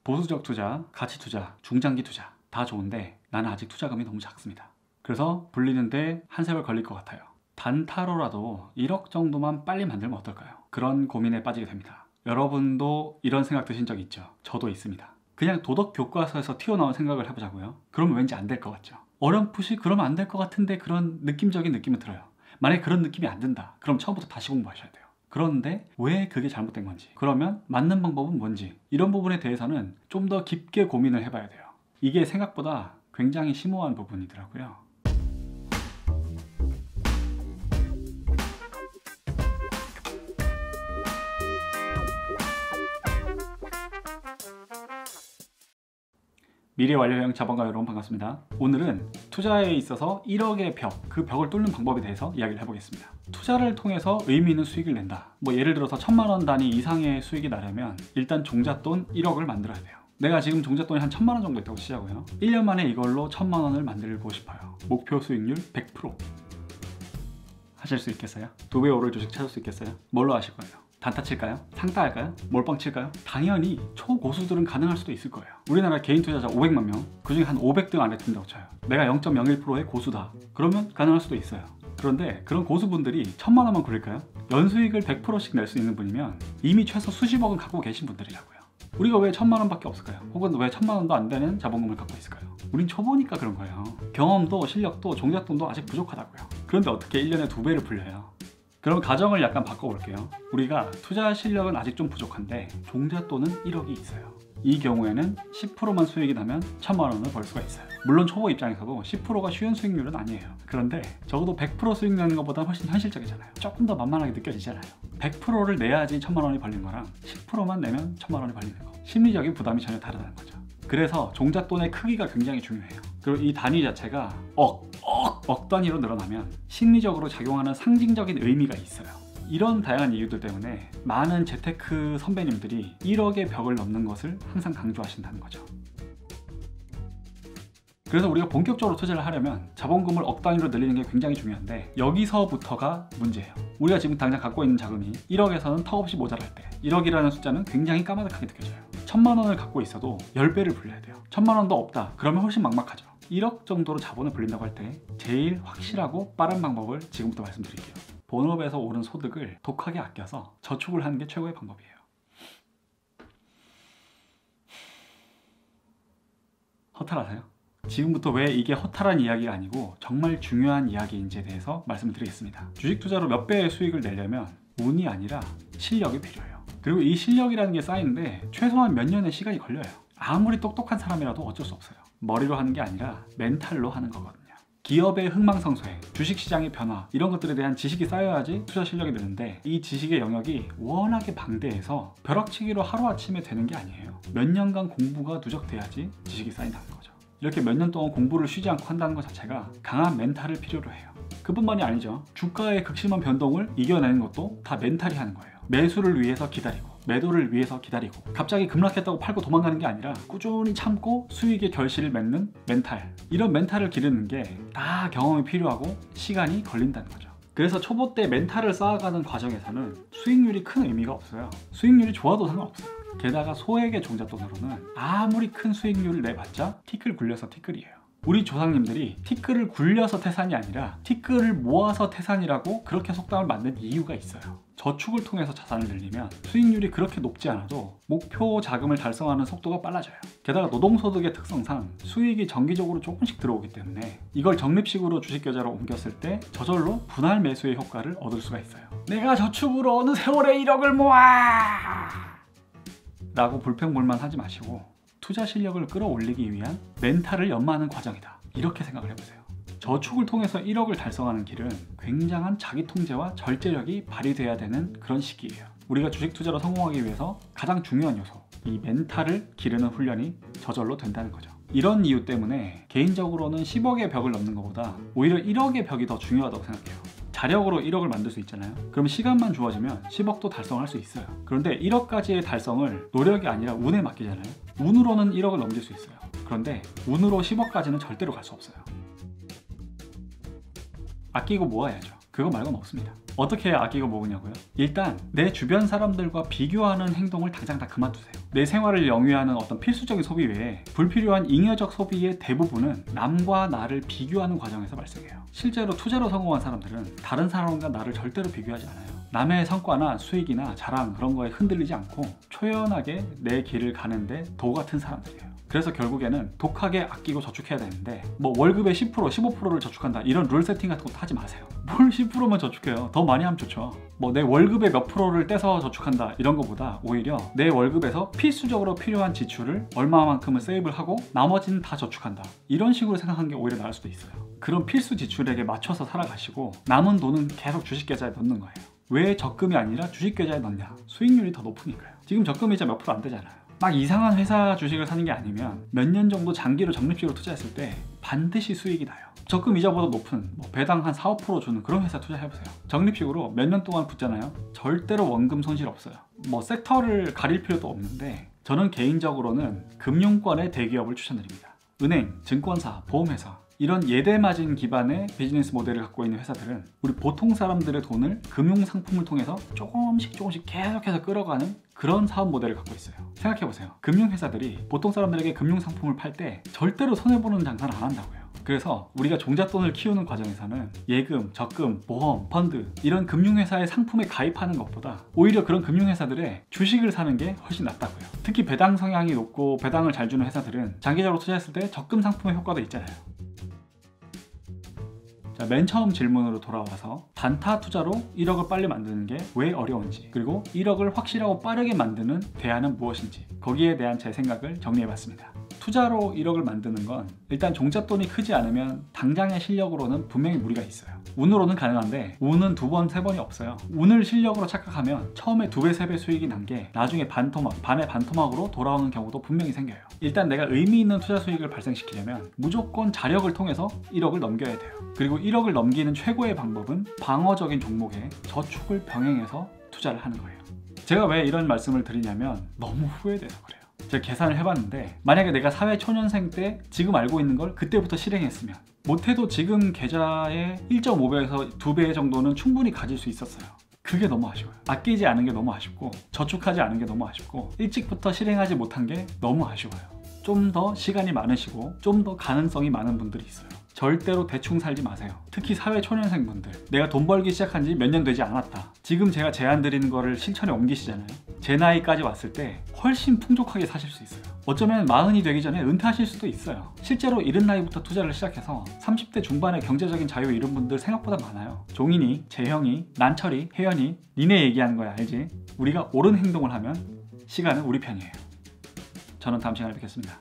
보수적 투자, 가치 투자, 중장기 투자 다 좋은데 나는 아직 투자금이 너무 작습니다. 그래서 불리는데 한 세월 걸릴 것 같아요. 단타로라도 1억 정도만 빨리 만들면 어떨까요? 그런 고민에 빠지게 됩니다. 여러분도 이런 생각 드신 적 있죠? 저도 있습니다. 그냥 도덕 교과서에서 튀어나온 생각을 해보자고요. 그러면 왠지 안 될 것 같죠? 어렴풋이 그러면 안 될 것 같은데 그런 느낌적인 느낌이 들어요. 만약에 그런 느낌이 안 든다. 그럼 처음부터 다시 공부하셔야 돼요. 그런데 왜 그게 잘못된 건지, 그러면 맞는 방법은 뭔지, 이런 부분에 대해서는 좀 더 깊게 고민을 해봐야 돼요. 이게 생각보다 굉장히 심오한 부분이더라고요. 미래완료형 자본가 여러분 반갑습니다. 오늘은 투자에 있어서 1억의 벽, 그 벽을 뚫는 방법에 대해서 이야기를 해보겠습니다. 투자를 통해서 의미 있는 수익을 낸다. 예를 들어서 1000만원 단위 이상의 수익이 나려면 일단 종잣돈 1억을 만들어야 돼요. 내가 지금 종잣돈이 한 1000만원 정도 있다고 치자고요. 1년 만에 이걸로 1000만원을 만들고 싶어요. 목표 수익률 100%. 하실 수 있겠어요? 2배 오를 주식 찾을 수 있겠어요? 뭘로 하실 거예요? 단타 칠까요? 상따 할까요? 몰빵 칠까요? 당연히 초고수들은 가능할 수도 있을 거예요. 우리나라 개인 투자자 500만 명, 그중에 한 500등 안에 든다고 쳐요. 내가 0.01%의 고수다. 그러면 가능할 수도 있어요. 그런데 그런 고수분들이 1000만 원만 굴릴까요? 연수익을 100%씩 낼 수 있는 분이면 이미 최소 수십억은 갖고 계신 분들이라고요. 우리가 왜 1000만 원밖에 없을까요? 혹은 왜 1000만 원도 안 되는 자본금을 갖고 있을까요? 우린 초보니까 그런 거예요. 경험도 실력도 종잣돈도 아직 부족하다고요. 그런데 어떻게 1년에 2배를 풀려요? 그럼 가정을 약간 바꿔볼게요. 우리가 투자 실력은 아직 좀 부족한데 종잣돈은 1억이 있어요. 이 경우에는 10%만 수익이 나면 1000만 원을 벌 수가 있어요. 물론 초보 입장에서도 10%가 쉬운 수익률은 아니에요. 그런데 적어도 100% 수익 내는 것보다 훨씬 현실적이잖아요. 조금 더 만만하게 느껴지잖아요. 100%를 내야지 1000만 원이 벌리는 거랑 10%만 내면 1000만 원이 벌리는 거, 심리적인 부담이 전혀 다르다는 거죠. 그래서 종잣돈의 크기가 굉장히 중요해요. 그리고 이 단위 자체가 억 단위로 늘어나면 심리적으로 작용하는 상징적인 의미가 있어요. 이런 다양한 이유들 때문에 많은 재테크 선배님들이 1억의 벽을 넘는 것을 항상 강조하신다는 거죠. 그래서 우리가 본격적으로 투자를 하려면 자본금을 억 단위로 늘리는 게 굉장히 중요한데, 여기서부터가 문제예요. 우리가 지금 당장 갖고 있는 자금이 1억에서는 턱없이 모자랄 때 1억이라는 숫자는 굉장히 까마득하게 느껴져요. 1000만 원을 갖고 있어도 10배를 불려야 돼요. 1000만 원도 없다. 그러면 훨씬 막막하죠. 1억 정도로 자본을 불린다고 할 때 제일 확실하고 빠른 방법을 지금부터 말씀드릴게요. 본업에서 오른 소득을 독하게 아껴서 저축을 하는 게 최고의 방법이에요. 허탈하세요? 지금부터 왜 이게 허탈한 이야기가 아니고 정말 중요한 이야기인지에 대해서 말씀을 드리겠습니다. 주식 투자로 몇 배의 수익을 내려면 운이 아니라 실력이 필요해요. 그리고 이 실력이라는 게 쌓이는데 최소한 몇 년의 시간이 걸려요. 아무리 똑똑한 사람이라도 어쩔 수 없어요. 머리로 하는 게 아니라 멘탈로 하는 거거든요. 기업의 흥망성쇠, 주식시장의 변화, 이런 것들에 대한 지식이 쌓여야지 투자 실력이 느는데, 이 지식의 영역이 워낙에 방대해서 벼락치기로 하루아침에 되는 게 아니에요. 몇 년간 공부가 누적돼야지 지식이 쌓인다는 거죠. 이렇게 몇 년 동안 공부를 쉬지 않고 한다는 것 자체가 강한 멘탈을 필요로 해요. 그뿐만이 아니죠. 주가의 극심한 변동을 이겨내는 것도 다 멘탈이 하는 거예요. 매수를 위해서 기다리고 매도를 위해서 기다리고, 갑자기 급락했다고 팔고 도망가는 게 아니라 꾸준히 참고 수익의 결실을 맺는 멘탈, 이런 멘탈을 기르는 게 다 경험이 필요하고 시간이 걸린다는 거죠. 그래서 초보 때 멘탈을 쌓아가는 과정에서는 수익률이 큰 의미가 없어요. 수익률이 좋아도 상관없어요. 게다가 소액의 종잣돈으로는 아무리 큰 수익률을 내봤자 티끌 굴려서 티끌이에요. 우리 조상님들이 티끌을 굴려서 태산이 아니라 티끌을 모아서 태산이라고 그렇게 속담을 만든 이유가 있어요. 저축을 통해서 자산을 늘리면 수익률이 그렇게 높지 않아도 목표 자금을 달성하는 속도가 빨라져요. 게다가 노동소득의 특성상 수익이 정기적으로 조금씩 들어오기 때문에 이걸 적립식으로 주식계좌로 옮겼을 때 저절로 분할 매수의 효과를 얻을 수가 있어요. 내가 저축으로 어느 세월에 1억을 모아! 라고 불평불만 하지 마시고 투자 실력을 끌어올리기 위한 멘탈을 연마하는 과정이다, 이렇게 생각을 해보세요. 저축을 통해서 1억을 달성하는 길은 굉장한 자기 통제와 절제력이 발휘돼야 되는 그런 시기예요. 우리가 주식 투자로 성공하기 위해서 가장 중요한 요소, 이 멘탈을 기르는 훈련이 저절로 된다는 거죠. 이런 이유 때문에 개인적으로는 10억의 벽을 넘는 것보다 오히려 1억의 벽이 더 중요하다고 생각해요. 자력으로 1억을 만들 수 있잖아요. 그럼 시간만 주어지면 10억도 달성할 수 있어요. 그런데 1억까지의 달성을 노력이 아니라 운에 맡기잖아요. 운으로는 1억을 넘길 수 있어요. 그런데 운으로 10억까지는 절대로 갈 수 없어요. 아끼고 모아야죠. 그거 말고는 없습니다. 어떻게 아끼고 모으냐고요? 일단 내 주변 사람들과 비교하는 행동을 당장 다 그만두세요. 내 생활을 영위하는 어떤 필수적인 소비 외에 불필요한 잉여적 소비의 대부분은 남과 나를 비교하는 과정에서 발생해요. 실제로 투자로 성공한 사람들은 다른 사람과 나를 절대로 비교하지 않아요. 남의 성과나 수익이나 자랑 그런 거에 흔들리지 않고 초연하게 내 길을 가는데 도 같은 사람들이에요. 그래서 결국에는 독하게 아끼고 저축해야 되는데 뭐 월급의 10%, 15%를 저축한다 이런 룰 세팅 같은 것도 하지 마세요. 뭘 10%만 저축해요. 더 많이 하면 좋죠. 뭐 내 월급의 몇 프로를 떼서 저축한다 이런 거보다 오히려 내 월급에서 필수적으로 필요한 지출을 얼마만큼을 세이브를 하고 나머지는 다 저축한다 이런 식으로 생각하는 게 오히려 나을 수도 있어요. 그런 필수 지출에게 맞춰서 살아가시고 남은 돈은 계속 주식 계좌에 넣는 거예요. 왜 적금이 아니라 주식 계좌에 넣냐? 수익률이 더 높으니까요. 지금 적금 이자 몇 프로 안 되잖아요. 막 이상한 회사 주식을 사는 게 아니면 몇 년 정도 장기로 적립식으로 투자했을 때 반드시 수익이 나요. 적금 이자보다 높은 배당 한 4, 5% 주는 그런 회사 투자해보세요. 적립식으로 몇 년 동안 붙잖아요. 절대로 원금 손실 없어요. 뭐 섹터를 가릴 필요도 없는데 저는 개인적으로는 금융권의 대기업을 추천드립니다. 은행, 증권사, 보험회사 이런 예대마진 기반의 비즈니스 모델을 갖고 있는 회사들은 우리 보통 사람들의 돈을 금융상품을 통해서 조금씩 계속해서 끌어가는 그런 사업 모델을 갖고 있어요. 생각해보세요. 금융회사들이 보통 사람들에게 금융상품을 팔 때 절대로 손해보는 장사를 안 한다고요. 그래서 우리가 종잣돈을 키우는 과정에서는 예금, 적금, 보험, 펀드 이런 금융회사의 상품에 가입하는 것보다 오히려 그런 금융회사들의 주식을 사는 게 훨씬 낫다고요. 특히 배당 성향이 높고 배당을 잘 주는 회사들은 장기적으로 투자했을 때 적금 상품의 효과도 있잖아요. 자, 맨 처음 질문으로 돌아와서 단타 투자로 1억을 빨리 만드는 게 왜 어려운지, 그리고 1억을 확실하고 빠르게 만드는 대안은 무엇인지, 거기에 대한 제 생각을 정리해봤습니다. 투자로 1억을 만드는 건 일단 종잣돈이 크지 않으면 당장의 실력으로는 분명히 무리가 있어요. 운으로는 가능한데 운은 2번, 3번이 없어요. 운을 실력으로 착각하면 처음에 2배, 3배 수익이 난 게 나중에 반토막, 반의 반토막으로 돌아오는 경우도 분명히 생겨요. 일단 내가 의미 있는 투자 수익을 발생시키려면 무조건 자력을 통해서 1억을 넘겨야 돼요. 그리고 1억을 넘기는 최고의 방법은 방어적인 종목에 저축을 병행해서 투자를 하는 거예요. 제가 왜 이런 말씀을 드리냐면 너무 후회돼서 그래요. 제가 계산을 해봤는데 만약에 내가 사회 초년생 때 지금 알고 있는 걸 그때부터 실행했으면 못해도 지금 계좌의 1.5배에서 2배 정도는 충분히 가질 수 있었어요. 그게 너무 아쉬워요. 아끼지 않은 게 너무 아쉽고 저축하지 않은 게 너무 아쉽고 일찍부터 실행하지 못한 게 너무 아쉬워요. 좀 더 시간이 많으시고 좀 더 가능성이 많은 분들이 있어요. 절대로 대충 살지 마세요. 특히 사회 초년생 분들, 내가 돈 벌기 시작한 지 몇 년 되지 않았다. 지금 제가 제안 드리는 거를 실천에 옮기시잖아요. 제 나이까지 왔을 때 훨씬 풍족하게 사실 수 있어요. 어쩌면 40이 되기 전에 은퇴하실 수도 있어요. 실제로 이른 나이부터 투자를 시작해서 30대 중반에 경제적인 자유 이룬 분들 생각보다 많아요. 종인이, 재형이, 난철이, 혜연이 니네 얘기하는 거야, 알지? 우리가 옳은 행동을 하면 시간은 우리 편이에요. 저는 다음 시간에 뵙겠습니다.